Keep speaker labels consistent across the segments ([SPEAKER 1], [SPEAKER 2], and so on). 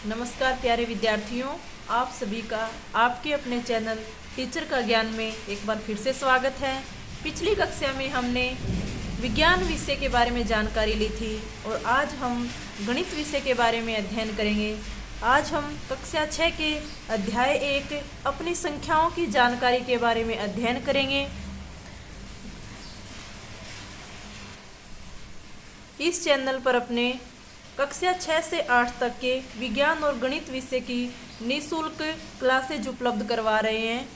[SPEAKER 1] नमस्कार प्यारे विद्यार्थियों, आप सभी का आपके अपने चैनल टीचर का ज्ञान में एक बार फिर से स्वागत है। पिछली कक्षा में हमने विज्ञान विषय के बारे में जानकारी ली थी और आज हम गणित विषय के बारे में अध्ययन करेंगे। आज हम कक्षा 6 के अध्याय 1 अपनी संख्याओं की जानकारी के बारे में अध्ययन करेंगे। इस चैनल पर अपने कक्षा 6 से 8 तक के विज्ञान और गणित विषय की निःशुल्क क्लासेज उपलब्ध करवा रहे हैं।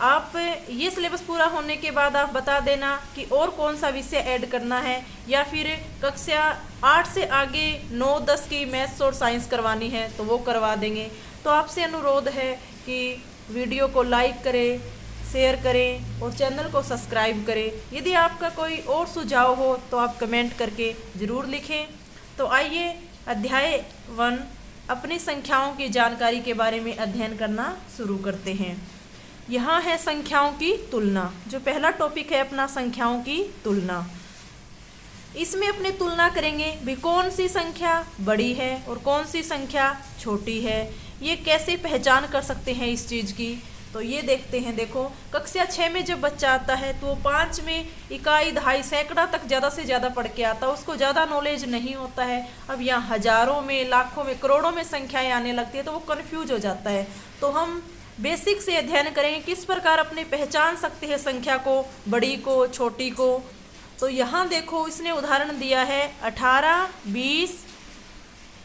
[SPEAKER 1] आप ये सिलेबस पूरा होने के बाद आप बता देना कि और कौन सा विषय ऐड करना है या फिर कक्षा 8 से आगे 9, 10 की मैथ्स और साइंस करवानी है तो वो करवा देंगे। तो आपसे अनुरोध है कि वीडियो को लाइक करें, शेयर करें और चैनल को सब्सक्राइब करें। यदि आपका कोई और सुझाव हो तो आप कमेंट करके ज़रूर लिखें। तो आइए अध्याय 1 अपनी संख्याओं की जानकारी के बारे में अध्ययन करना शुरू करते हैं। यहाँ है संख्याओं की तुलना। जो पहला टॉपिक है अपना संख्याओं की तुलना। इसमें अपनी तुलना करेंगे भी कौन सी संख्या बड़ी है और कौन सी संख्या छोटी है। ये कैसे पहचान कर सकते हैं इस चीज़ की, तो ये देखते हैं। देखो, कक्षा 6 में जब बच्चा आता है तो वो 5 में इकाई, दहाई, सैकड़ा तक ज़्यादा से ज़्यादा पढ़ के आता है, उसको ज़्यादा नॉलेज नहीं होता है। अब यहाँ हजारों में, लाखों में, करोड़ों में संख्याएं आने लगती है तो वो कन्फ्यूज हो जाता है। तो हम बेसिक से अध्ययन करेंगे किस प्रकार अपने पहचान सकते हैं संख्या को, बड़ी को, छोटी को। तो यहाँ देखो, इसने उदाहरण दिया है 18, 20,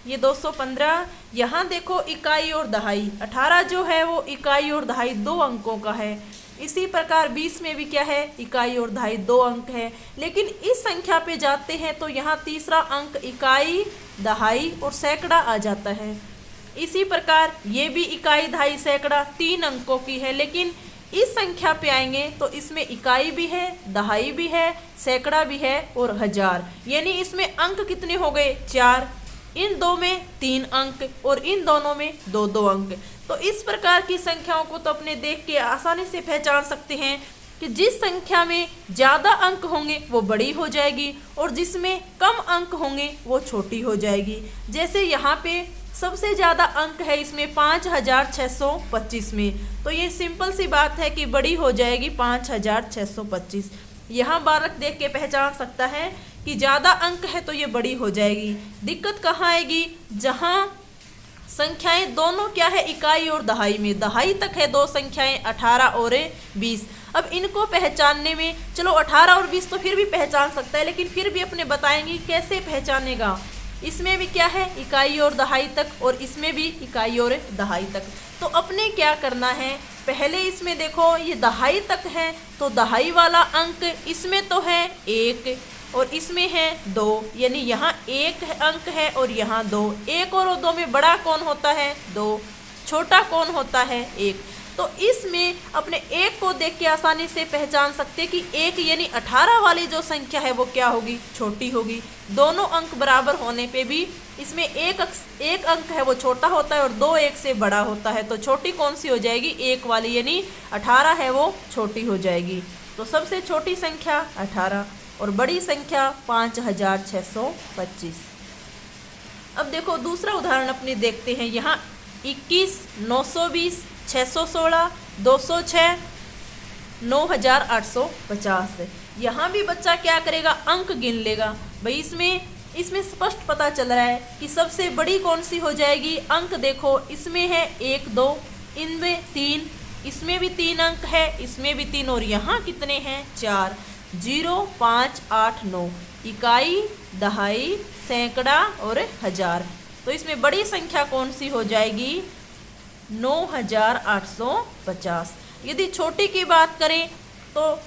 [SPEAKER 1] ये 215। यहाँ देखो इकाई और दहाई। 18 जो है वो इकाई और दहाई 2 अंकों का है। इसी प्रकार 20 में भी क्या है, इकाई और दहाई 2 अंक है। लेकिन इस संख्या पे जाते हैं तो यहाँ तीसरा अंक इकाई, दहाई और सैकड़ा आ जाता है। इसी प्रकार ये भी इकाई, दहाई, सैकड़ा 3 अंकों की है। लेकिन इस संख्या पे आएंगे तो इसमें इकाई भी है, दहाई भी है, सैकड़ा भी है और हजार। यानी इसमें अंक कितने हो गए, 4। इन दो में 3 अंक और इन दोनों में 2-2 अंक। तो इस प्रकार की संख्याओं को तो अपने देख के आसानी से पहचान सकते हैं कि जिस संख्या में ज़्यादा अंक होंगे वो बड़ी हो जाएगी और जिसमें कम अंक होंगे वो छोटी हो जाएगी। जैसे यहाँ पे सबसे ज़्यादा अंक है इसमें 5625 में, तो ये सिंपल सी बात है कि बड़ी हो जाएगी 5625। यहाँ बालक देख के पहचान सकता है कि ज़्यादा अंक है तो ये बड़ी हो जाएगी। दिक्कत कहाँ आएगी, जहाँ संख्याएं दोनों क्या है, इकाई और दहाई में। दहाई तक है 2 संख्याएं 18 और 20। अब इनको पहचानने में, चलो 18 और 20 तो फिर भी पहचान सकता है, लेकिन फिर भी अपने बताएंगे कैसे पहचानेगा। इसमें भी क्या है, इकाई और दहाई तक, और इसमें भी इकाई और दहाई तक। तो अपने क्या करना है, पहले इसमें देखो ये दहाई तक है तो दहाई वाला अंक इसमें तो है 1 और इसमें है 2, यानी यहाँ 1 अंक है और यहाँ 2। 1 और 2 में बड़ा कौन होता है, 2। छोटा कौन होता है, 1। तो इसमें अपने 1 को देख के आसानी से पहचान सकते हैं कि 1 यानी 18 वाली जो संख्या है वो क्या होगी, छोटी होगी। दोनों अंक बराबर होने पे भी इसमें एक अंक है वो छोटा होता है और 2 1 से बड़ा होता है। तो छोटी कौन सी हो जाएगी, 1 वाली, यानी 18 है वो छोटी हो जाएगी। तो सबसे छोटी संख्या 18 और बड़ी संख्या 5625। अब देखो दूसरा उदाहरण अपने देखते हैं। यहाँ 21, 920, 616, 206, 9850। यहाँ भी बच्चा क्या करेगा, अंक गिन लेगा। भाई इसमें स्पष्ट पता चल रहा है कि सबसे बड़ी कौन सी हो जाएगी। अंक देखो, इसमें है 1, 2, इनमें 3, इसमें भी 3 अंक है, इसमें भी 3 और यहाँ कितने हैं, 4। 0, 5, 8, 9 इकाई, दहाई, सैकड़ा और हजार। तो इसमें बड़ी संख्या कौन सी हो जाएगी, 9850। यदि छोटी की बात करें तो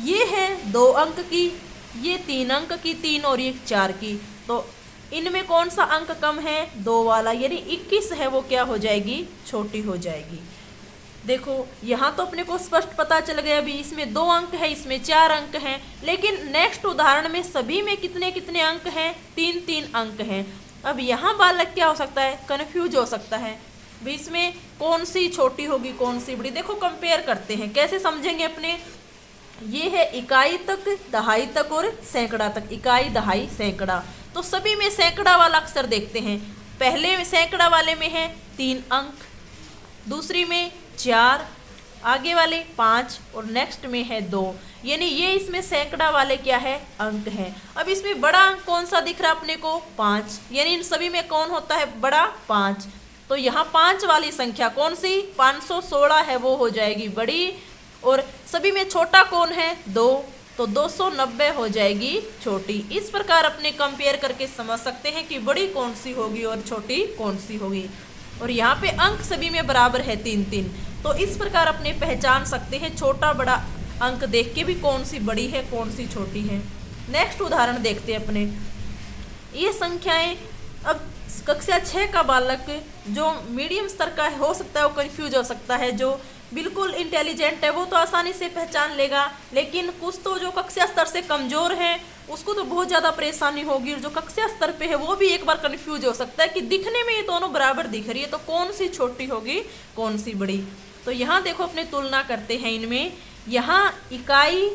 [SPEAKER 1] ये है 2 अंक की, ये 3 अंक की, 3 और ये 4 की। तो इनमें कौन सा अंक कम है, 2 वाला, यानी 21 है वो क्या हो जाएगी, छोटी हो जाएगी। देखो यहाँ तो अपने को स्पष्ट पता चल गया भी इसमें 2 अंक है, इसमें 4 अंक हैं। लेकिन नेक्स्ट उदाहरण में सभी में कितने कितने अंक हैं, 3-3 अंक हैं। अब यहाँ बालक क्या हो सकता है, कन्फ्यूज हो सकता है भी इसमें कौन सी छोटी होगी, कौन सी बड़ी। देखो कंपेयर करते हैं, कैसे समझेंगे अपने। ये है इकाई तक, दहाई तक और सैकड़ा तक। इकाई, दहाई, सैकड़ा। तो सभी में सैकड़ा वाला अक्षर देखते हैं। पहले सैकड़ा वाले में है 3 अंक, दूसरी में 4, आगे वाले 5 और नेक्स्ट में है 2, यानी ये इसमें सैकड़ा वाले क्या है अंक है। अब इसमें बड़ा अंक कौन सा दिख रहा है अपने को 5, यानी इन सभी में कौन होता है बड़ा 5। तो यहाँ 5 वाली संख्या कौन सी 516 है वो हो जाएगी बड़ी, और सभी में छोटा कौन है 2, तो 290 हो जाएगी छोटी। इस प्रकार अपने कंपेयर करके समझ सकते हैं कि बड़ी कौन सी होगी और छोटी कौन सी होगी। और यहाँ पे अंक सभी में बराबर है 3-3, तो इस प्रकार अपने पहचान सकते हैं छोटा बड़ा अंक देख के भी कौन सी बड़ी है कौन सी छोटी है। नेक्स्ट उदाहरण देखते हैं अपने। ये संख्याएं, अब कक्षा 6 का बालक जो मीडियम स्तर का हो सकता है वो कंफ्यूज हो सकता है, जो बिल्कुल इंटेलिजेंट है वो तो आसानी से पहचान लेगा, लेकिन कुछ तो जो कक्षा स्तर से कमज़ोर है उसको तो बहुत ज़्यादा परेशानी होगी, और जो कक्षा स्तर पे है वो भी एक बार कंफ्यूज हो सकता है कि दिखने में ये दोनों बराबर दिख रही है तो कौन सी छोटी होगी कौन सी बड़ी। तो यहाँ देखो अपने तुलना करते हैं इनमें। यहाँ इकाई,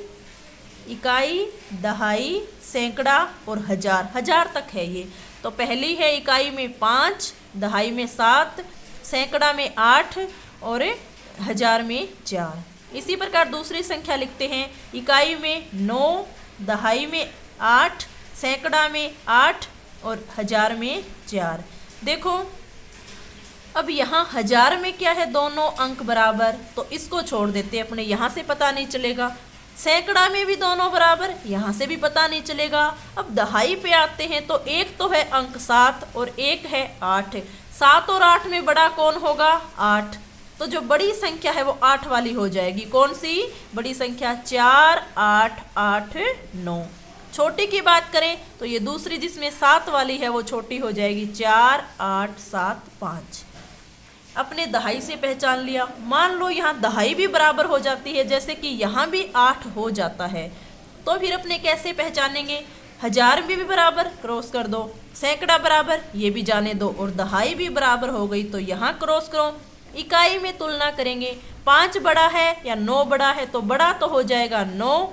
[SPEAKER 1] दहाई, सैकड़ा और हजार तक है ये। तो पहली है इकाई में 5, दहाई में 7, सैकड़ा में 8 और हजार में 4। इसी प्रकार दूसरी संख्या लिखते हैं, इकाई में 9, दहाई में 8, सैकड़ा में 8 और हजार में 4। देखो अब यहाँ हजार में क्या है दोनों अंक बराबर, तो इसको छोड़ देते हैं अपने, यहाँ से पता नहीं चलेगा। सैकड़ा में भी दोनों बराबर, यहाँ से भी पता नहीं चलेगा। अब दहाई पे आते हैं तो एक तो है अंक 7 और एक है 8। 7 और 8 में बड़ा कौन होगा 8, तो जो बड़ी संख्या है वो 8 वाली हो जाएगी। कौन सी बड़ी संख्या 4, 8, 8, 9। छोटी की बात करें तो ये दूसरी जिसमें 7 वाली है वो छोटी हो जाएगी 4, 8, 7, 5। अपने दहाई से पहचान लिया। मान लो यहाँ दहाई भी बराबर हो जाती है, जैसे कि यहाँ भी 8 हो जाता है, तो फिर अपने कैसे पहचानेंगे। हजार भी बराबर क्रॉस कर दो, सैकड़ा बराबर ये भी जाने दो, और दहाई भी बराबर हो गई तो यहाँ क्रॉस करो। इकाई में तुलना करेंगे, 5 बड़ा है या 9 बड़ा है, तो बड़ा तो हो जाएगा 9,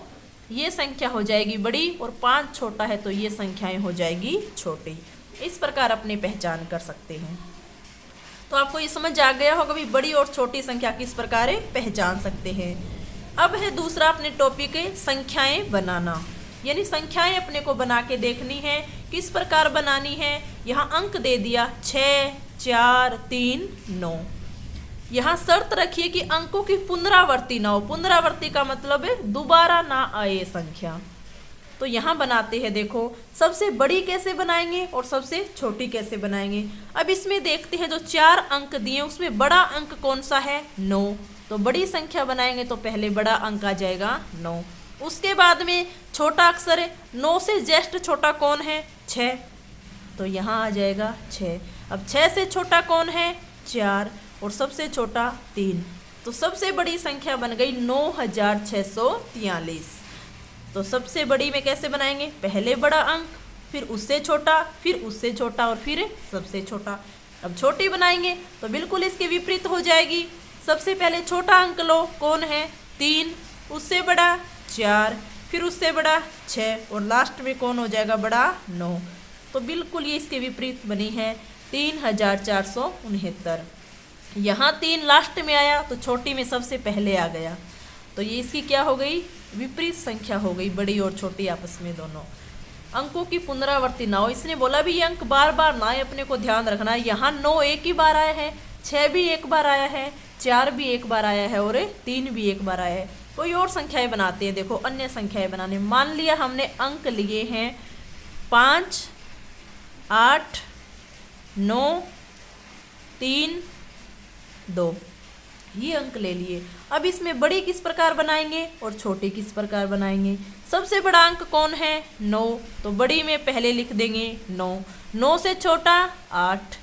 [SPEAKER 1] ये संख्या हो जाएगी बड़ी, और 5 छोटा है तो ये संख्याएं हो जाएगी छोटी। इस प्रकार अपने पहचान कर सकते हैं। तो आपको ये समझ आ गया होगा भी बड़ी और छोटी संख्या किस प्रकार पहचान सकते हैं। अब है दूसरा अपने टॉपिक संख्याएं बनाना, यानी संख्याएं अपने को बना के देखनी है। किस प्रकार बनानी है, यहाँ अंक दे दिया 6, 4, 3, 9। यहाँ शर्त रखिए कि अंकों की पुनरावृत्ति ना हो। पुनरावृत्ति का मतलब है दोबारा ना आए संख्या। तो यहाँ बनाते हैं, देखो सबसे बड़ी कैसे बनाएंगे और सबसे छोटी कैसे बनाएंगे। अब इसमें देखते हैं जो 4 अंक दिए उसमें बड़ा अंक कौन सा है 9, तो बड़ी संख्या बनाएंगे तो पहले बड़ा अंक आ जाएगा 9। उसके बाद में छोटा अक्षर है, 9 से जस्ट छोटा कौन है 6, तो यहाँ आ जाएगा 6। अब 6 से छोटा कौन है 4 और सबसे छोटा 3, तो सबसे बड़ी संख्या बन गई 9643। तो सबसे बड़ी में कैसे बनाएंगे, पहले बड़ा अंक, फिर उससे छोटा, फिर उससे छोटा और फिर सबसे छोटा। अब छोटी बनाएंगे तो बिल्कुल इसके विपरीत हो जाएगी। सबसे पहले छोटा अंक लो, कौन है 3, उससे बड़ा 4, फिर उससे बड़ा 6 और लास्ट में कौन हो जाएगा बड़ा 9। तो बिल्कुल ये इसके विपरीत बनी है 3469। यहाँ 3 लास्ट में आया तो छोटी में सबसे पहले आ गया, तो ये इसकी क्या हो गई विपरीत संख्या हो गई, बड़ी और छोटी आपस में दोनों। अंकों की पुनरावृत्ति ना हो, इसने बोला भी ये अंक बार बार ना आए, अपने को ध्यान रखना है। यहाँ 9 एक ही बार आया है, 6 भी एक बार आया है, 4 भी एक बार आया है और 3 भी एक बार आया है। कोई और संख्याएं बनाते हैं, देखो अन्य संख्याएं बनाने। मान लिया हमने अंक लिए हैं 5, 8, 9, 3, 2, ये अंक ले लिए। अब इसमें बड़ी किस प्रकार बनाएंगे और छोटी किस प्रकार बनाएंगे। सबसे बड़ा अंक कौन है 9, तो बड़ी में पहले लिख देंगे 9। 9 से छोटा 8,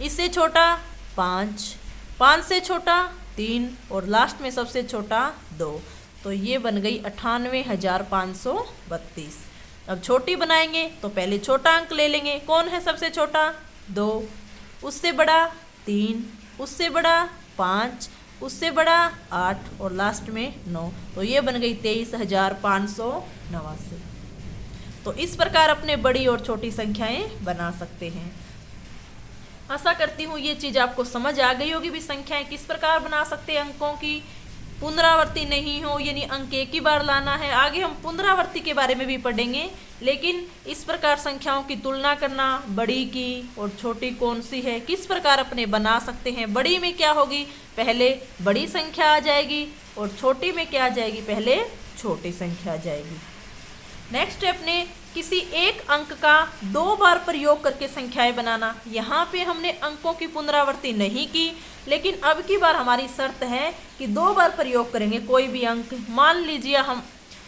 [SPEAKER 1] इससे छोटा 5, 5 से छोटा 3 और लास्ट में सबसे छोटा 2, तो ये बन गई 98,532। अब छोटी बनाएंगे तो पहले छोटा अंक ले लेंगे, कौन है सबसे छोटा 2, उससे बड़ा 3, उससे बड़ा 5, उससे बड़ा 8 और लास्ट में 9, तो ये बन गई 23,589। तो इस प्रकार अपने बड़ी और छोटी संख्याएं बना सकते हैं। आशा करती हूँ ये चीज़ आपको समझ आ गई होगी भी संख्याएं किस प्रकार बना सकते हैं, अंकों की पुनरावृत्ति नहीं हो, यानी अंक एक ही बार लाना है। आगे हम पुनरावृत्ति के बारे में भी पढ़ेंगे, लेकिन इस प्रकार संख्याओं की तुलना करना, बड़ी की और छोटी कौन सी है, किस प्रकार अपने बना सकते हैं। बड़ी में क्या होगी, पहले बड़ी संख्या आ जाएगी, और छोटी में क्या आ जाएगी, पहले छोटी संख्या आ जाएगी। नेक्स्ट है अपने किसी एक अंक का 2 बार प्रयोग करके संख्याएं बनाना। यहाँ पे हमने अंकों की पुनरावृत्ति नहीं की, लेकिन अब की बार हमारी शर्त है कि 2 बार प्रयोग करेंगे कोई भी अंक। मान लीजिए हम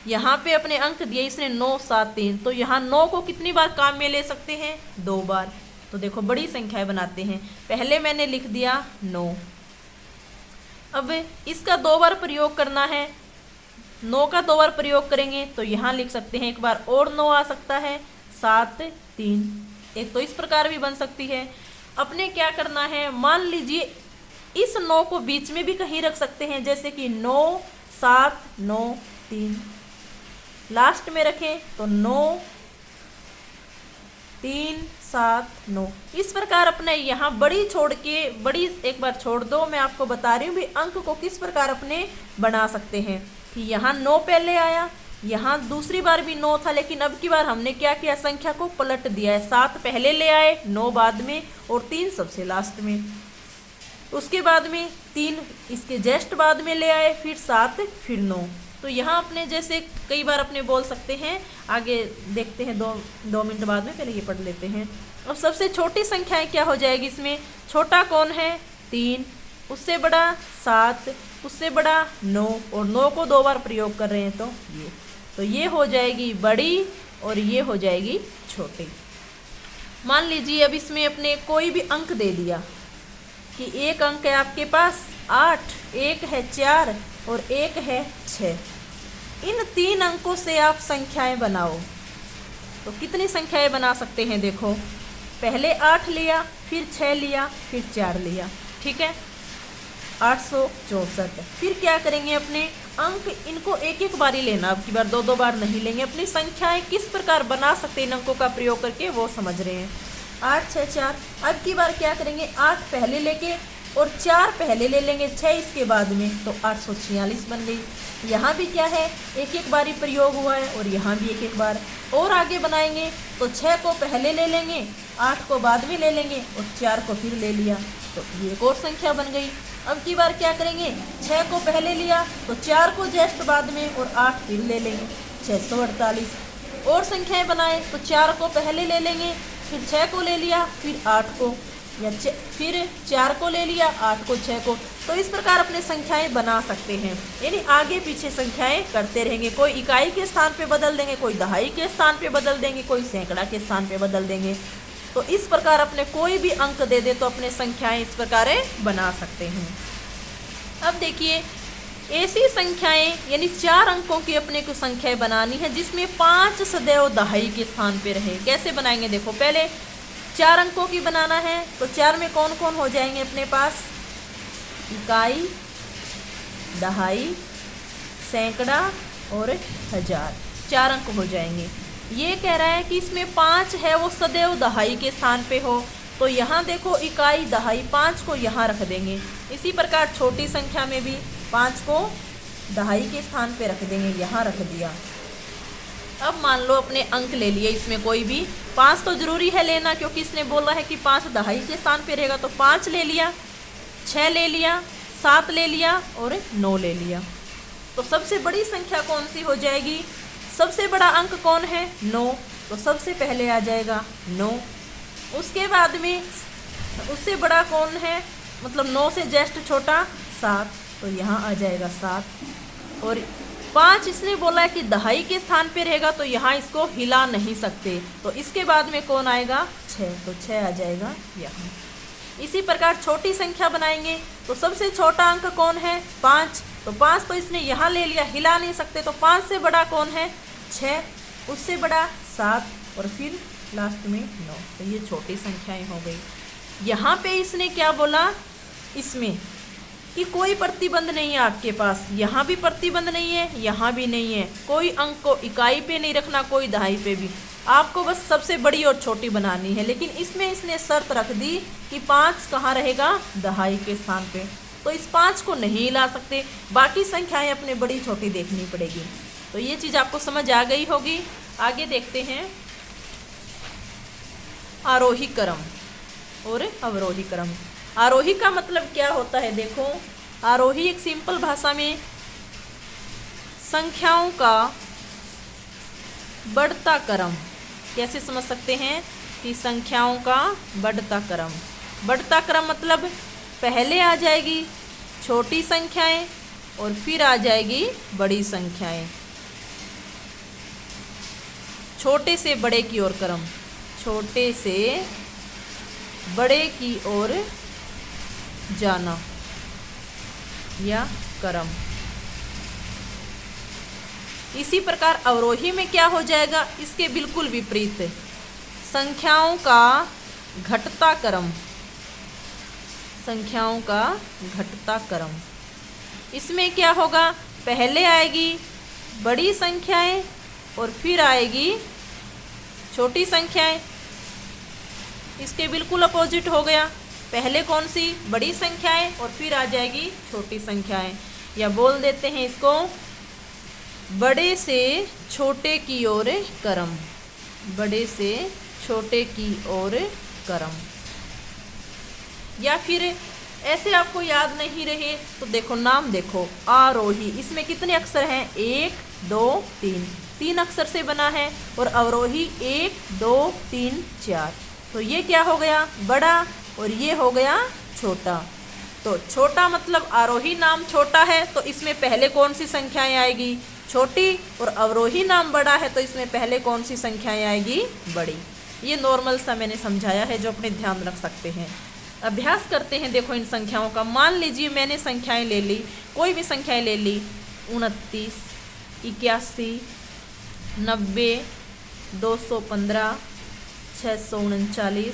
[SPEAKER 1] यहाँ पे अपने अंक दिए, इसने 9, 7, 3, तो यहाँ 9 को कितनी बार काम में ले सकते हैं, 2 बार। तो देखो बड़ी संख्याएं बनाते हैं। पहले मैंने लिख दिया 9, अब इसका 2 बार प्रयोग करना है, 9 का 2 बार प्रयोग करेंगे तो यहाँ लिख सकते हैं, एक बार और 9 आ सकता है, 7, 3, एक तो इस प्रकार भी बन सकती है। अपने क्या करना है, मान लीजिए इस 9 को बीच में भी कहीं रख सकते हैं, जैसे कि 9, 7, 9, 3, लास्ट में रखें तो 9, 3, 7, 9। इस प्रकार अपने यहाँ बड़ी छोड़ के, बड़ी एक बार छोड़ दो, मैं आपको बता रही हूँ भी अंक को किस प्रकार अपने बना सकते हैं। कि यहाँ 9 पहले आया, यहाँ दूसरी बार भी 9 था, लेकिन अब की बार हमने क्या किया, संख्या को पलट दिया है। 7 पहले ले आए, 9 बाद में, और 3 सबसे लास्ट में। उसके बाद में 3 इसके जस्ट बाद में ले आए, फिर 7, फिर 9। तो यहाँ अपने जैसे कई बार अपने बोल सकते हैं, आगे देखते हैं 2 मिनट बाद में, पहले ये पढ़ लेते हैं। अब सबसे छोटी संख्याएं क्या हो जाएगी इसमें, छोटा कौन है, 3, उससे बड़ा 7, उससे बड़ा 9, और 9 को 2 बार प्रयोग कर रहे हैं तो ये हो जाएगी बड़ी, और ये हो जाएगी छोटी। मान लीजिए अब इसमें अपने कोई भी अंक दे दिया कि एक अंक है आपके पास 8, एक है 4 और एक है 6। इन 3 अंकों से आप संख्याएं बनाओ, तो कितनी संख्याएं बना सकते हैं, देखो पहले 8 लिया, फिर 6 लिया, फिर 4 लिया, ठीक है, 864। फिर क्या करेंगे, अपने अंक इनको एक एक बार ही लेना, अब की बार 2 बार नहीं लेंगे। अपनी संख्याएं किस प्रकार बना सकते हैं इन अंकों का प्रयोग करके, वो समझ रहे हैं। 8, 6, 4। अब की बार क्या करेंगे, 8 पहले लेके और 4 पहले ले लेंगे, 6 इसके बाद में, तो 846 बन गई। यहाँ भी क्या है, एक एक बार ही प्रयोग हुआ है, और यहाँ भी एक एक बार। और आगे बनाएंगे तो 6 को पहले ले लेंगे, 8 को बाद में ले लेंगे, और 4 को फिर ले लिया, तो ये एक और संख्या बन गई। अब की बार क्या करेंगे, 6 को पहले लिया तो 4 को जस्ट बाद में, और 8 फिर ले लेंगे, 648। और संख्याएं बनाए तो 4 को पहले ले लेंगे, फिर 6 को ले लिया, फिर 8 को, या फिर 4 को ले लिया, 8 को, 6 को। तो इस प्रकार अपने संख्याएं बना सकते हैं, यानी आगे पीछे संख्याएं करते रहेंगे। कोई इकाई के स्थान पे बदल देंगे, कोई दहाई के स्थान पे बदल देंगे, कोई सैकड़ा के स्थान पे बदल देंगे। तो इस प्रकार अपने कोई भी अंक दे दे तो अपने संख्याएं इस प्रकार बना सकते हैं। अब देखिए ऐसी संख्याएं, यानी 4 अंकों की अपने को संख्याएं बनानी है जिसमें 5 सदैव दहाई के स्थान पे रहे। कैसे बनाएंगे, देखो पहले 4 अंकों की बनाना है, तो 4 में कौन कौन हो जाएंगे अपने पास, इकाई, दहाई, सैकड़ा और हजार, 4 अंक हो जाएंगे। ये कह रहा है कि इसमें 5 है वो सदैव दहाई के स्थान पे हो, तो यहाँ देखो इकाई, दहाई, 5 को यहाँ रख देंगे। इसी प्रकार छोटी संख्या में भी 5 को दहाई के स्थान पे रख देंगे, यहाँ रख दिया। अब मान लो अपने अंक ले लिए, इसमें कोई भी 5 तो जरूरी है लेना, क्योंकि इसने बोला है कि 5 दहाई के स्थान पे रहेगा, तो 5 ले लिया, 6 ले लिया, 7 ले लिया और 9 ले लिया। तो सबसे बड़ी संख्या कौन सी हो जाएगी, सबसे बड़ा अंक कौन है, 9, तो सबसे पहले आ जाएगा 9। उसके बाद में उससे बड़ा कौन है, मतलब 9 से जस्ट छोटा 7, तो यहाँ आ जाएगा 7। और 5 इसने बोला है कि दहाई के स्थान पे रहेगा, तो यहाँ इसको हिला नहीं सकते, तो इसके बाद में कौन आएगा, 6, तो 6 आ जाएगा यहाँ। इसी प्रकार छोटी संख्या बनाएंगे, तो सबसे छोटा अंक कौन है, 5, तो 5 तो इसने यहाँ ले लिया, हिला नहीं सकते, तो 5 से बड़ा कौन है, 6, उससे बड़ा 7, और फिर लास्ट में 9, तो ये छोटी संख्याएं हो गई। यहाँ पे इसने क्या बोला, इसमें कि कोई प्रतिबंध नहीं है आपके पास, यहाँ भी प्रतिबंध नहीं है, यहाँ भी नहीं है, कोई अंक को इकाई पे नहीं रखना, कोई दहाई पे भी, आपको बस सबसे बड़ी और छोटी बनानी है, लेकिन इसमें इसने शर्त रख दी कि 5 कहाँ रहेगा, दहाई के स्थान पे। तो इस 5 को नहीं हिला सकते, बाकी संख्याएं अपने बड़ी छोटी देखनी पड़ेगी। तो ये चीज़ आपको समझ आ गई होगी। आगे देखते हैं आरोही क्रम और अवरोही क्रम। आरोही का मतलब क्या होता है, देखो आरोही एक सिंपल भाषा में संख्याओं का बढ़ता क्रम। कैसे समझ सकते हैं कि संख्याओं का बढ़ता क्रम। बढ़ता क्रम मतलब पहले आ जाएगी छोटी संख्याएं और फिर आ जाएगी बड़ी संख्याएं। छोटे से बड़े की ओर क्रम, छोटे से बड़े की ओर जाना या क्रम। इसी प्रकार अवरोही में क्या हो जाएगा, इसके बिल्कुल विपरीत, संख्याओं का घटता क्रम, संख्याओं का घटता क्रम। इसमें क्या होगा, पहले आएगी बड़ी संख्याएं और फिर आएगी छोटी संख्याएं। इसके बिल्कुल अपोजिट हो गया, पहले कौन सी, बड़ी संख्याएं और फिर आ जाएगी छोटी संख्याएं। या बोल देते हैं इसको बड़े से छोटे की ओर क्रम, बड़े से छोटे की ओर क्रम। या फिर ऐसे आपको याद नहीं रहे तो देखो नाम देखो आरोही, इसमें कितने अक्षर हैं, 1 2 3, 3 अक्षर से बना है। और अवरोही 1 2 3 4, तो ये क्या हो गया, बड़ा, और ये हो गया छोटा। तो छोटा मतलब आरोही नाम छोटा है तो इसमें पहले कौन सी संख्याएं आएगी, छोटी। और अवरोही नाम बड़ा है तो इसमें पहले कौन सी संख्याएं आएगी, बड़ी। ये नॉर्मल सा मैंने समझाया है जो अपने ध्यान रख सकते हैं। अभ्यास करते हैं, देखो इन संख्याओं का। मान लीजिए मैंने संख्याएं ले ली, कोई भी संख्याएं ले ली, 29 81 90 215 639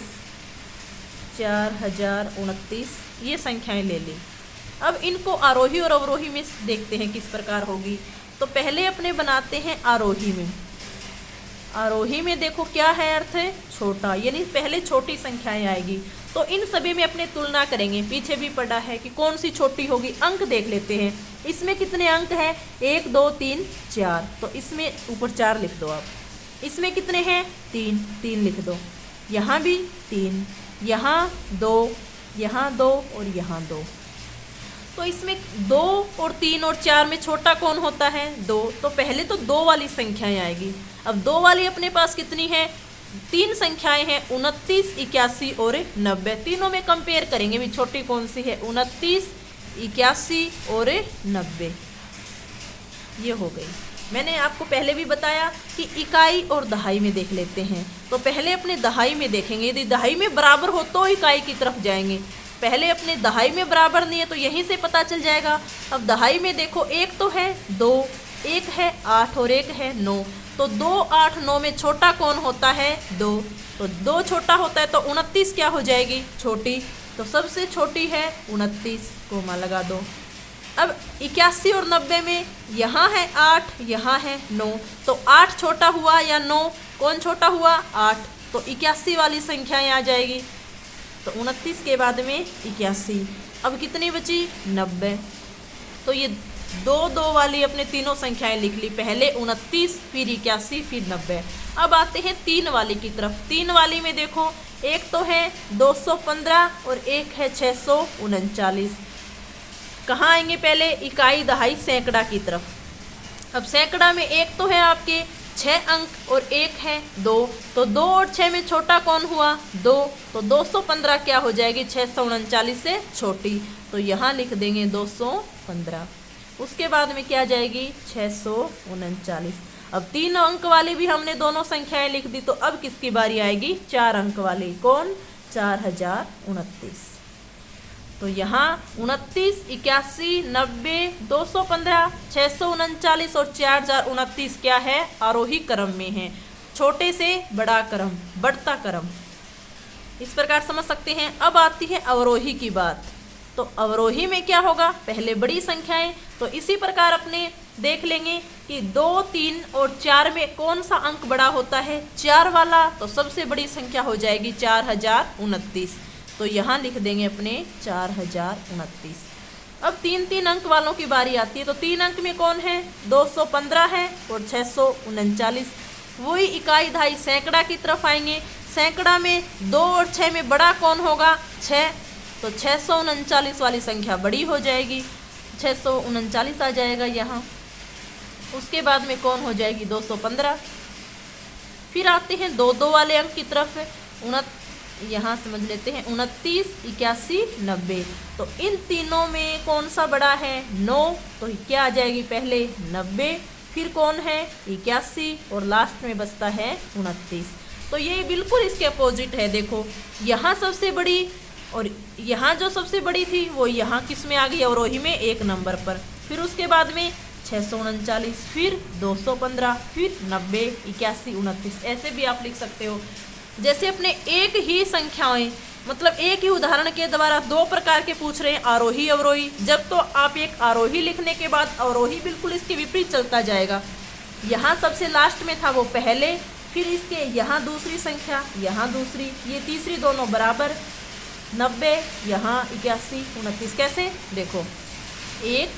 [SPEAKER 1] 4029, ये संख्याएं ले ली। अब इनको आरोही और अवरोही में देखते हैं किस प्रकार होगी। तो पहले अपने बनाते हैं आरोही में। आरोही में देखो क्या है अर्थ है, छोटा, यानी पहले छोटी संख्याएं आएगी। तो इन सभी में अपने तुलना करेंगे, पीछे भी पढ़ा है कि कौन सी छोटी होगी। अंक देख लेते हैं, इसमें कितने अंक हैं, 1 2 3 4, तो इसमें ऊपर 4 लिख दो आप। इसमें कितने हैं, 3, 3 लिख दो। यहाँ भी 3, यहाँ 2, यहाँ 2 और यहाँ 2। तो इसमें 2 और 3 और 4 में छोटा कौन होता है, 2। तो पहले तो 2 वाली संख्याएं आएगी। अब 2 वाली अपने पास कितनी है, 3 संख्याएं हैं, 29 81 और 90। तीनों में कंपेयर करेंगे भी छोटी कौन सी है, 29 81 और 90। ये हो गई। मैंने आपको पहले भी बताया कि इकाई और दहाई में देख लेते हैं। तो पहले अपने दहाई में देखेंगे, यदि दहाई में बराबर हो तो इकाई की तरफ जाएंगे। पहले अपने दहाई में बराबर नहीं है तो यहीं से पता चल जाएगा। अब दहाई में देखो, एक तो है 2, एक है 8 और एक है 9। तो 2 8 9 में छोटा कौन होता है, 2। तो 2 छोटा होता है तो 29 क्या हो जाएगी, छोटी। तो सबसे छोटी है 29, कोमा लगा दो। अब 81 और 90 में यहाँ है 8, यहाँ है 9। तो 8 छोटा हुआ या 9, कौन छोटा हुआ, 8। तो 81 वाली संख्याएं आ जाएगी। तो 29 के बाद में 81, अब कितनी बची, 90। तो ये 2 2 वाली अपने तीनों संख्याएं लिख ली, पहले 29 फिर 81 फिर 90। अब आते हैं 3 वाली की तरफ। 3 वाली में देखो, एक तो है 215 और एक है 639। कहाँ आएंगे पहले, इकाई दहाई सैकड़ा की तरफ। अब सैकड़ा में एक तो है आपके 6 अंक और एक है 2। तो 2 और 6 में छोटा कौन हुआ, 2। तो 215 क्या हो जाएगी, 639 से छोटी। तो यहाँ लिख देंगे 215। उसके बाद में क्या जाएगी, 639। अब 3 अंक वाली भी हमने दोनों संख्याएं लिख दी। तो अब किसकी बारी आएगी, 4 अंक वाली, कौन, 4029। तो यहाँ 29 81 90 215 639 और 4029 क्या है, आरोही क्रम में है, छोटे से बड़ा क्रम, बढ़ता क्रम। इस प्रकार समझ सकते हैं। अब आती है अवरोही की बात। तो अवरोही में क्या होगा, पहले बड़ी संख्याएं। तो इसी प्रकार अपने देख लेंगे कि 2, 3 और 4 में कौन सा अंक बड़ा होता है। 4 वाला, तो सबसे बड़ी संख्या हो जाएगी 4029। तो यहाँ लिख देंगे अपने 4029। अब 3 अंक वालों की बारी आती है। तो 3 अंक में कौन है, 215 है और 639। वही इकाई दहाई सैकड़ा की तरफ आएंगे। सैकड़ा में 2 और 6 में बड़ा कौन होगा, 6। तो 639 वाली संख्या बड़ी हो जाएगी, 639 आ जाएगा यहाँ। उसके बाद में कौन हो जाएगी, 215। फिर आते हैं 2 वाले अंक की तरफ। यहाँ समझ लेते हैं 29, 81, 90। तो इन तीनों में कौन सा बड़ा है, 9। तो क्या आ जाएगी पहले, 90, फिर कौन है, 81 और लास्ट में बचता है 29। तो ये बिल्कुल इसके अपोजिट है। देखो यहाँ सबसे बड़ी और यहाँ जो सबसे बड़ी थी वो यहाँ किस में आ गई, अवरोही में 1 नंबर पर। फिर उसके बाद में 639, फिर 215, फिर 90, 81, 29। ऐसे भी आप लिख सकते हो। जैसे अपने एक ही संख्याएं, मतलब एक ही उदाहरण के द्वारा 2 प्रकार के पूछ रहे हैं, आरोही अवरोही। जब तो आप एक आरोही लिखने के बाद अवरोही बिल्कुल इसके विपरीत चलता जाएगा। यहाँ सबसे लास्ट में था वो पहले, फिर इसके यहाँ दूसरी संख्या, यहाँ दूसरी, ये तीसरी, दोनों बराबर, 90, यहाँ 81, 29। कैसे, देखो 1,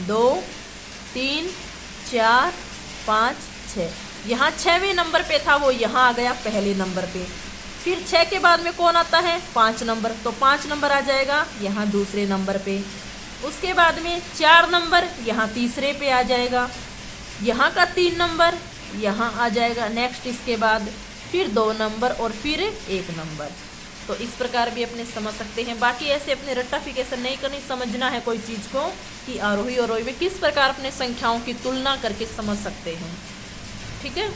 [SPEAKER 1] 2, 3, 4, 5, 6। यहाँ 6वें नंबर पे था वो यहाँ आ गया पहले नंबर पे। फिर 6 के बाद में कौन आता है, 5 नंबर। तो 5 नंबर आ जाएगा यहाँ दूसरे नंबर पे। उसके बाद में 4 नंबर यहाँ तीसरे पे आ जाएगा। यहाँ का 3 नंबर यहाँ आ जाएगा नेक्स्ट इसके बाद। फिर 2 नंबर और फिर 1 नंबर। तो इस प्रकार भी अपने समझ सकते हैं। बाकी ऐसे अपने रट्टाफिकेशन नहीं करनी, समझना है कोई चीज़ को कि आरोही और अवरोही में किस प्रकार अपने संख्याओं की तुलना करके समझ सकते हैं। ठीक है।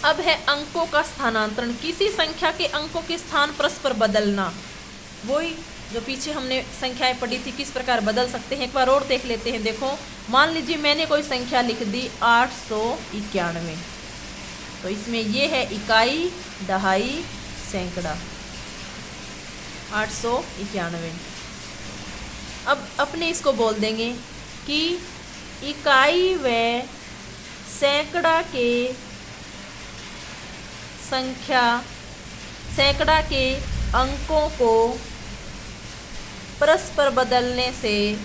[SPEAKER 1] अब है अंकों का स्थानांतरण। किसी संख्या के अंकों के स्थान परस्पर बदलना। वही जो पीछे हमने संख्याएं पढ़ी थी, किस प्रकार बदल सकते हैं, एक बार और देख लेते हैं। देखो मान लीजिए मैंने कोई संख्या लिख दी 891। तो इसमें ये है इकाई, दहाई, सैकड़ा, 891। अब अपने इसको बोल देंगे कि इकाई व सैकड़ा के संख्या, सैकड़ा के अंकों को परस्पर बदलने से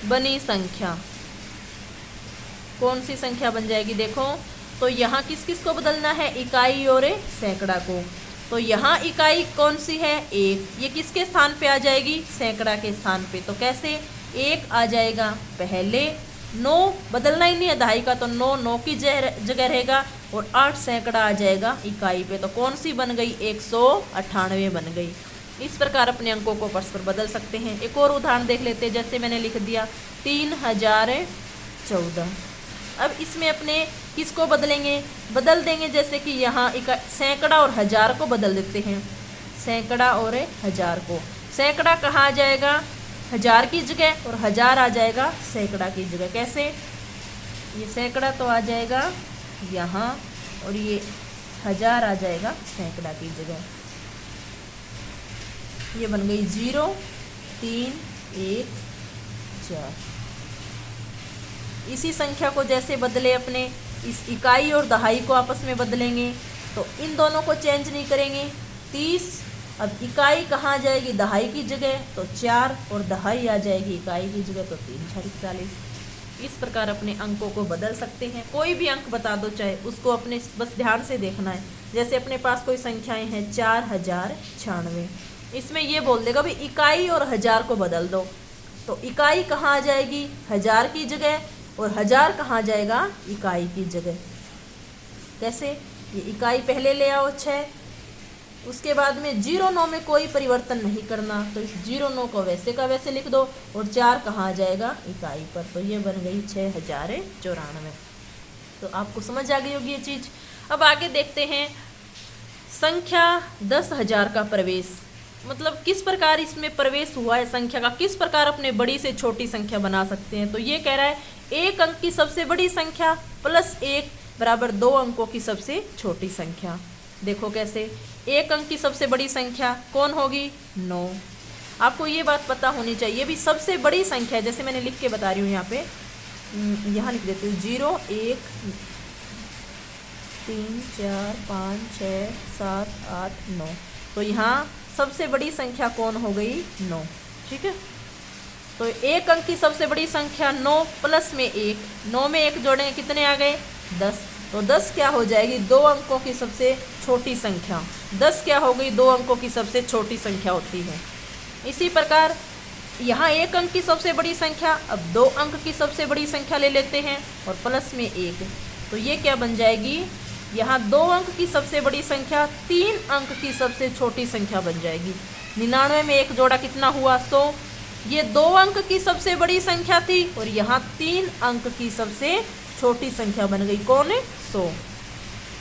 [SPEAKER 1] बनी संख्या। कौन सी संख्या बन जाएगी, देखो तो यहाँ किस किस को बदलना है, इकाई और सैकड़ा को। तो यहाँ इकाई कौन सी है, 1। ये किसके स्थान पे आ जाएगी, सैकड़ा के स्थान पे। तो कैसे, 1 आ जाएगा पहले, 9 बदलना ही नहीं है दहाई का, तो 9 की जगह रहेगा, और 8 सैकड़ा आ जाएगा इकाई पे। तो कौन सी बन गई, 198 बन गई। इस प्रकार अपने अंकों को परस्पर बदल सकते हैं। एक और उदाहरण देख लेते हैं। जैसे मैंने लिख दिया 3014। अब इसमें अपने किसको बदलेंगे, बदल देंगे। जैसे कि यहाँ सैकड़ा और हजार को बदल देते हैं, सैकड़ा और हजार को। सैकड़ा कहाँ आ जाएगा, हजार की जगह, और हजार आ जाएगा सैकड़ा की जगह। कैसे, ये सैकड़ा तो आ जाएगा यहाँ, और ये हजार आ जाएगा सैकड़ा की जगह। ये बन गई 0, 3, 1, 4। इसी संख्या को जैसे बदले अपने, इस इकाई और दहाई को आपस में बदलेंगे। तो इन दोनों को चेंज नहीं करेंगे। 30, अब इकाई कहाँ जाएगी, दहाई की जगह, तो 4, और दहाई आ जाएगी इकाई की जगह, तो 3 4 41। इस प्रकार अपने अंकों को बदल सकते हैं। कोई भी अंक बता दो चाहे, उसको अपने बस ध्यान से देखना है। जैसे अपने पास कोई संख्याएं हैं 4096, इसमें ये बोल देगा भाई इकाई और हजार को बदल दो। तो इकाई कहाँ आ जाएगी, हजार की जगह, और हजार कहाँ जाएगा, इकाई की जगह। कैसे, ये इकाई पहले ले आओ 6, उसके बाद में 09 में कोई परिवर्तन नहीं करना, तो इस 09 को वैसे का वैसे लिख दो, और 4 कहाँ जाएगा, इकाई पर। तो ये बन गई 6094। तो आपको समझ आ गई होगी ये चीज़। अब आगे देखते हैं संख्या 10,000 का प्रवेश। मतलब किस प्रकार इसमें प्रवेश हुआ है संख्या का, किस प्रकार अपने बड़ी से छोटी संख्या बना सकते हैं। तो ये कह रहा है 1 अंक की सबसे बड़ी संख्या प्लस 1 बराबर 2 अंकों की सबसे छोटी संख्या। देखो कैसे, 1 अंक की सबसे बड़ी संख्या कौन होगी, 9। आपको ये बात पता होनी चाहिए, ये भी सबसे बड़ी संख्या है। जैसे मैंने लिख के बता रही हूँ यहाँ पे, यहाँ लिख देती हूँ 0 1 3 4 5 6 7 8 9। तो यहाँ सबसे बड़ी संख्या कौन हो गई? 9। ठीक है, तो एक अंक की सबसे बड़ी संख्या 9 प्लस में 1, 9 में 1 जोड़ेंगे कितने आ गए? 10। तो 10 क्या हो जाएगी? 2 अंकों की सबसे छोटी संख्या। 10 क्या हो गई? 2 अंकों की सबसे छोटी संख्या होती है। इसी प्रकार यहाँ एक अंक की सबसे बड़ी संख्या, अब 2 अंक की सबसे बड़ी संख्या ले लेते हैं और प्लस में 1, तो ये क्या बन जाएगी? यहाँ 2 अंक की सबसे बड़ी संख्या 3 अंक की सबसे छोटी संख्या बन जाएगी। 99 में 1 जोड़ा कितना हुआ? 100। ये 2 अंक की सबसे बड़ी संख्या थी और यहाँ 3 अंक की सबसे छोटी संख्या बन गई। कौन है? 100।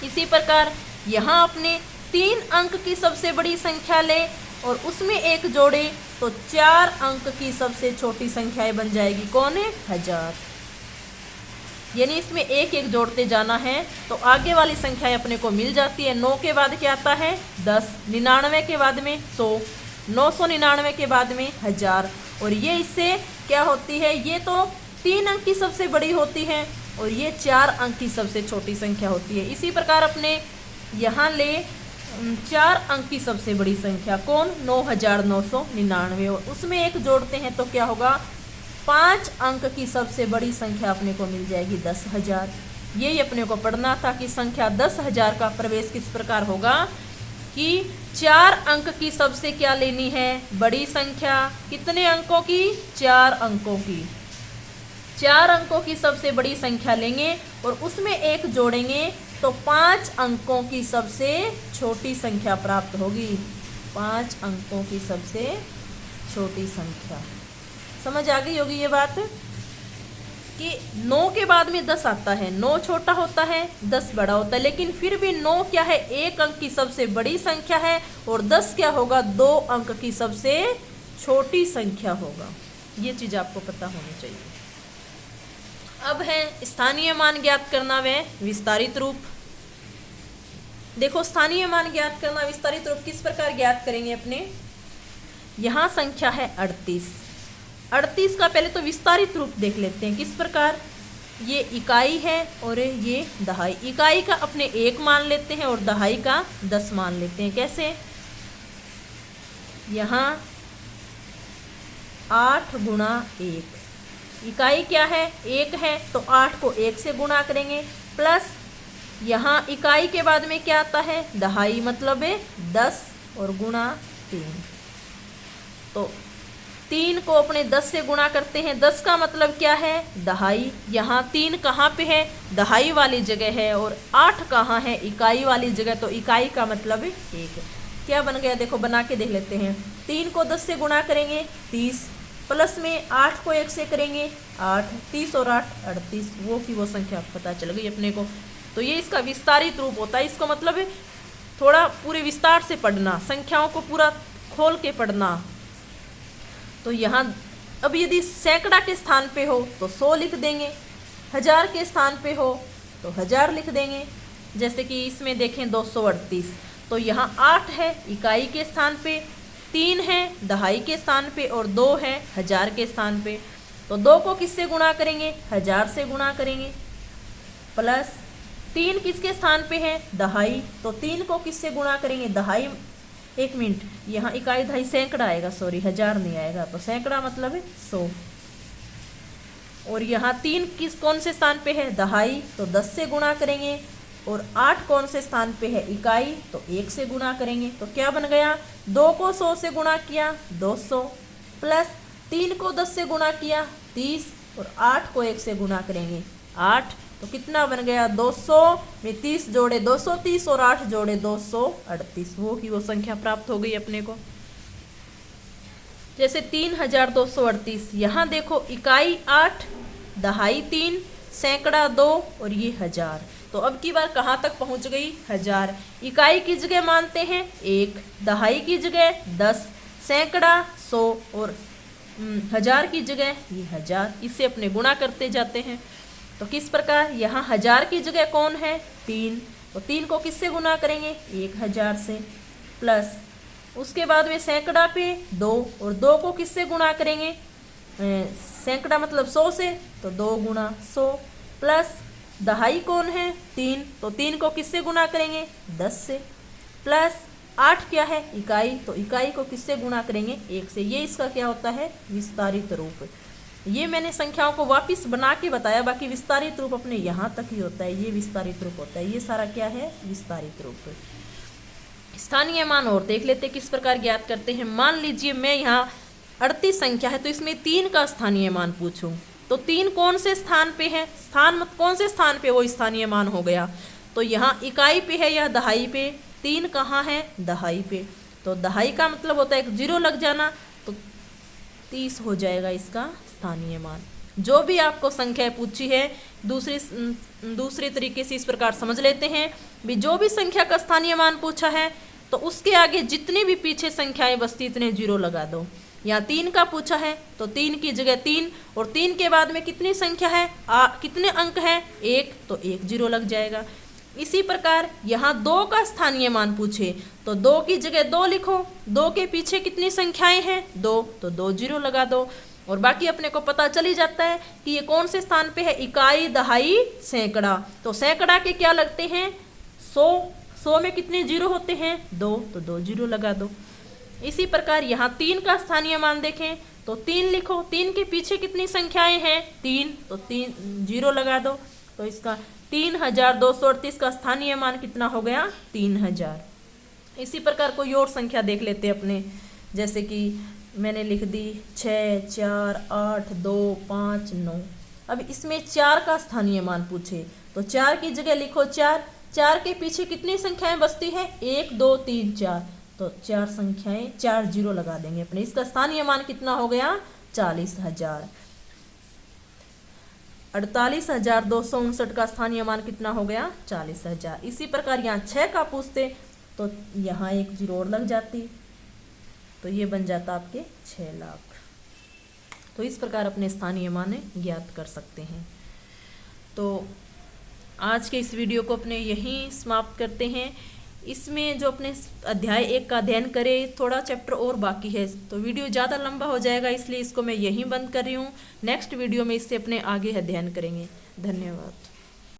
[SPEAKER 1] इसी प्रकार यहाँ अपने 3 अंक की सबसे बड़ी संख्या ले और उसमें 1 जोड़े तो 4 अंक की सबसे छोटी संख्याएं बन जाएगी। कौन है? 1000। यानी इसमें 1 1 जोड़ते जाना है तो आगे वाली संख्याएं अपने को मिल जाती है। 9 के बाद क्या आता है? 10, 99 के बाद में 100, 999 के बाद में 1000। और ये इससे क्या होती है? ये तो 3 अंक की सबसे बड़ी होती है और ये 4 अंक की सबसे छोटी संख्या होती है। इसी प्रकार अपने यहाँ ले 4 अंक की सबसे बड़ी संख्या कौन? 9999, और उसमें 1 जोड़ते हैं तो क्या होगा? 5 अंक की सबसे बड़ी संख्या अपने को मिल जाएगी 10,000। यही अपने को पढ़ना था कि संख्या 10,000 का प्रवेश किस प्रकार होगा कि 4 अंक की सबसे क्या लेनी है? बड़ी संख्या। कितने अंकों की? 4 अंकों की। 4 अंकों की सबसे बड़ी संख्या लेंगे और उसमें 1 जोड़ेंगे तो 5 अंकों की सबसे छोटी संख्या प्राप्त होगी। 5 अंकों की सबसे छोटी संख्या। समझ आ गई होगी ये बात कि 9 के बाद में 10 आता है। 9 छोटा होता है, 10 बड़ा होता है, लेकिन फिर भी 9 क्या है? 1 अंक की सबसे बड़ी संख्या है और 10 क्या होगा? 2 अंक की सबसे छोटी संख्या होगा। ये चीज़ आपको पता होनी चाहिए। अब है स्थानीय मान ज्ञात करना व विस्तारित रूप। देखो, स्थानीय मान ज्ञात करना विस्तारित रूप किस प्रकार ज्ञात करेंगे अपने? यहाँ संख्या है 38। 38 का पहले तो विस्तारित रूप देख लेते हैं किस प्रकार। ये इकाई है और ये दहाई। इकाई का अपने 1 मान लेते हैं और दहाई का 10 मान लेते हैं। कैसे? यहाँ 8 गुणा 1, इकाई क्या है? 1 है तो 8 को 1 से गुणा करेंगे, प्लस यहाँ इकाई के बाद में क्या आता है? दहाई, मतलब है 10 और गुणा 3। तो 3 को अपने 10 से गुणा करते हैं। 10 का मतलब क्या है? दहाई। यहाँ 3 कहाँ पे है? दहाई वाली जगह है और 8 कहाँ है? इकाई वाली जगह। तो इकाई का मतलब 1। क्या बन गया? देखो, बना के देख लेते हैं। 3 को 10 से गुणा करेंगे 30, प्लस में 8 को 1 से करेंगे 8, 30 और 8 38, वो की वो संख्या पता चल गई अपने को। तो ये इसका विस्तारित रूप होता है। इसको मतलब है थोड़ा पूरे विस्तार से पढ़ना, संख्याओं को पूरा खोल के पढ़ना। तो यहाँ अब यदि सैकड़ा के स्थान पे हो तो 100 लिख देंगे, 1000 के स्थान पे हो तो 1000 लिख देंगे। जैसे कि इसमें देखें 238, तो यहाँ 8 है इकाई के स्थान पे, 3 है दहाई के स्थान पे और 2 है 1000 के स्थान पे। तो 2 को किससे गुणा करेंगे? 1000 से गुणा करेंगे, प्लस 3 किसके स्थान पे है? दहाई, तो 3 को किससे गुणा करेंगे? दहाई। 1 मिनट, यहाँ इकाई दहाई सैकड़ा आएगा, सॉरी 1000 नहीं आएगा। तो सैकड़ा मतलब है 100। और यहाँ 3 किस कौन से स्थान पे है? दहाई, तो 10 से गुणा करेंगे। और 8 कौन से स्थान पे है? इकाई, तो 1 से गुणा करेंगे। तो क्या बन गया? 2 को 100 से गुणा किया 200, प्लस 3 को 10 से गुणा किया 30 और 8 को 1 से गुणा करेंगे 8। तो कितना बन गया? 200 में 30 जोड़े 230 और 8 जोड़े 238, वो की वो संख्या प्राप्त हो गई अपने को। जैसे 3238, यहाँ देखो इकाई 8, दहाई 3, सैकड़ा 2 और ये 1000। तो अब की बार कहाँ तक पहुँच गई? 1000। इकाई की जगह मानते हैं 1, दहाई की जगह 10, सैकड़ा 100 और 1000 की जगह ये 1000। इससे अपने गुणा करते जाते हैं। तो किस प्रकार? यहाँ 1000 की जगह कौन है? 3, तो 3 को किससे गुणा करेंगे? 1000 से, प्लस उसके बाद में सैकड़ा पे 2, और 2 को किससे गुणा करेंगे, सैकड़ा मतलब 100 से, तो 2 गुणा 100, प्लस दहाई कौन है 3, तो 3 को किससे गुणा करेंगे 10 से, प्लस 8 क्या है इकाई, तो इकाई को किससे गुणा करेंगे 1 से। ये इसका क्या होता है विस्तारित रूप। ये मैंने संख्याओं को वापस बना के बताया, बाकी विस्तारित रूप अपने यहाँ तक ही होता है, ये विस्तारित रूप होता है। ये सारा क्या है विस्तारित रूप। स्थानीय मान और देख लेते किस प्रकार ज्ञात करते हैं। मान लीजिए मैं यहाँ 38 संख्या है, तो इसमें 3 का स्थानीय मान पूछूं, तो 3 कौन से स्थान पे है, स्थान मत कौन से स्थान पे वो स्थानीय मान हो गया, तो यहाँ इकाई पे है या दहाई पे, 3 कहाँ है दहाई पे, तो दहाई का मतलब होता है एक 0 लग जाना, तो 30 हो जाएगा इसका स्थानीय मान। जो भी आपको संख्या पूछी है दूसरे तरीके से इस प्रकार समझ लेते हैं भी, जो भी संख्या का स्थानीय मान पूछा है तो उसके आगे जितनी भी पीछे संख्याएं बसती इतने 0 लगा दो। यहाँ 3 का पूछा है तो 3 की जगह 3, और 3 के बाद में कितनी संख्या है कितने अंक हैं 1, तो 1 0 लग जाएगा। इसी प्रकार यहाँ 2 का स्थानीय मान पूछे तो 2 की जगह 2 लिखो, 2 के पीछे कितनी संख्याएं हैं 2, तो 2 0 लगा दो, और बाकी अपने को पता चल ही जाता है कि ये कौन से स्थान पे है, इकाई दहाई सैकड़ा, तो सैकड़ा के क्या लगते हैं 100, 100 में कितने 0 होते हैं 2, तो 2 0 लगा दो। इसी प्रकार यहाँ 3 का स्थानीय मान देखें तो 3 लिखो, 3 के पीछे कितनी संख्याएं हैं 3, तो 3 0 लगा दो, तो इसका 3238 का स्थानीय मान कितना हो गया 3000। इसी प्रकार कोई और संख्या देख लेते अपने, जैसे कि मैंने लिख दी 6, 4, 8, 2, 5, 9। अब इसमें 4 का स्थानीय मान पूछे तो 4 की जगह लिखो 4, 4 के पीछे कितनी संख्याएं बसती है 1, 2, 3, 4, तो 4 संख्याएं 4 0 लगा देंगे अपने। इसका स्थानीय मान कितना हो गया 40000। 48,259 का स्थानीय मान कितना हो गया 40000। इसी प्रकार यहाँ 6 का पूछते तो यहाँ 1 0 और लग जाती, तो ये बन जाता आपके 6 लाख। तो इस प्रकार अपने स्थानीय मान ज्ञात कर सकते हैं। तो आज के इस वीडियो को अपने यहीं समाप्त करते हैं। इसमें जो अपने अध्याय 1 का अध्ययन करें, थोड़ा चैप्टर और बाकी है, तो वीडियो ज़्यादा लंबा हो जाएगा, इसलिए इसको मैं यहीं बंद कर रही हूँ। नेक्स्ट वीडियो में इससे अपने आगे अध्ययन करेंगे। धन्यवाद।